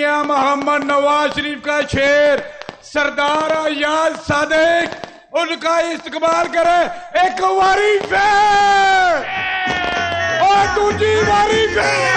मियां मोहम्मद नवाज शरीफ का शेर सरदार अयाज सादिक, उनका इस्तकबाल करे। एक बारी फिर और दूसरी बारी फिर।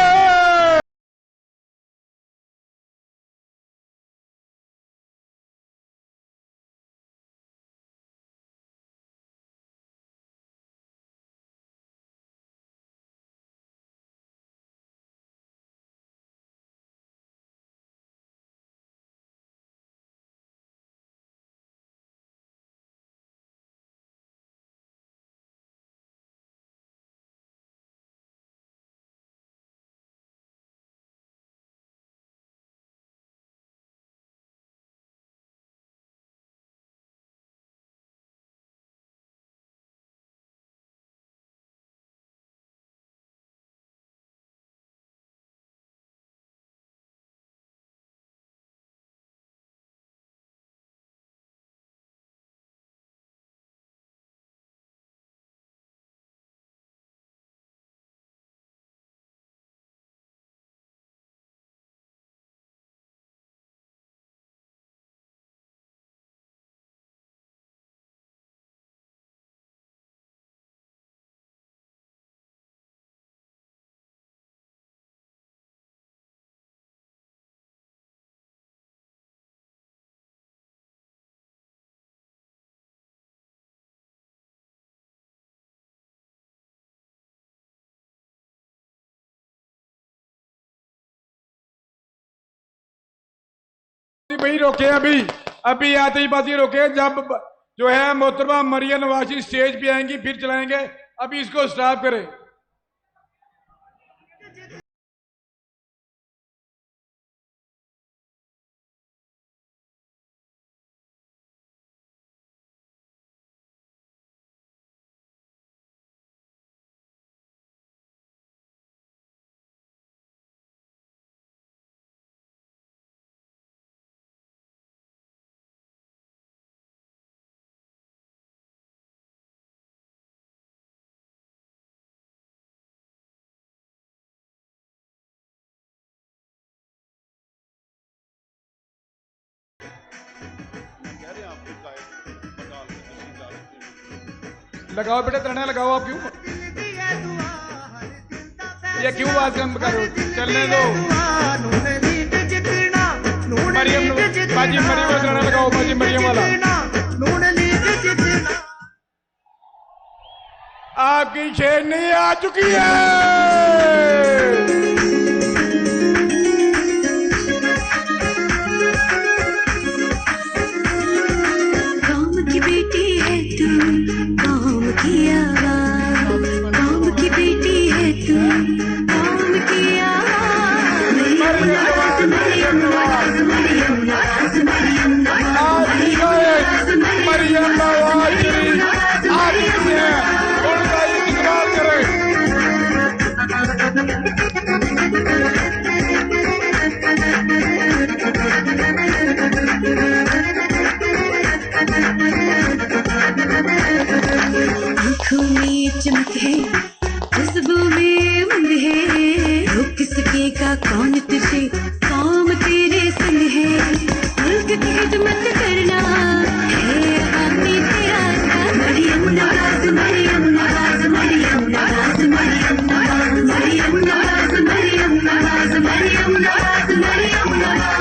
भाई रोके अभी, अभी आते ही बात रोके। जब जो है मोहतरमा मरियम नवाज स्टेज पे आएंगी फिर चलाएंगे। अभी इसको स्टॉप करें। लगाओ बेटा तड़ना लगाओ। आप क्यों ये क्यों बात कम करो? चलने दो। मरियम बाजी मरियम वाला तड़ना लगाओ। बाजी मरियम वाला। आपकी शेरनी आ चुकी है। मरियम नवाज शरीफ आ चुकी है, उनका इस्तकबाल करें। आंखों में चमक है, खुशबू में उमंग है, रोक सके का कौन तुझे, काम तेरे संग है, मुल्क की खिदमत करना है आती तेरा रास्ता। मरियम नवाज मरियम नवाज मरियम नवाज मरियम नवाज मरियम नवाज मरियम नवाज मरियम नवाज मरियम नवाज।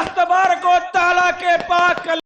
दस्त बार को ताला के पास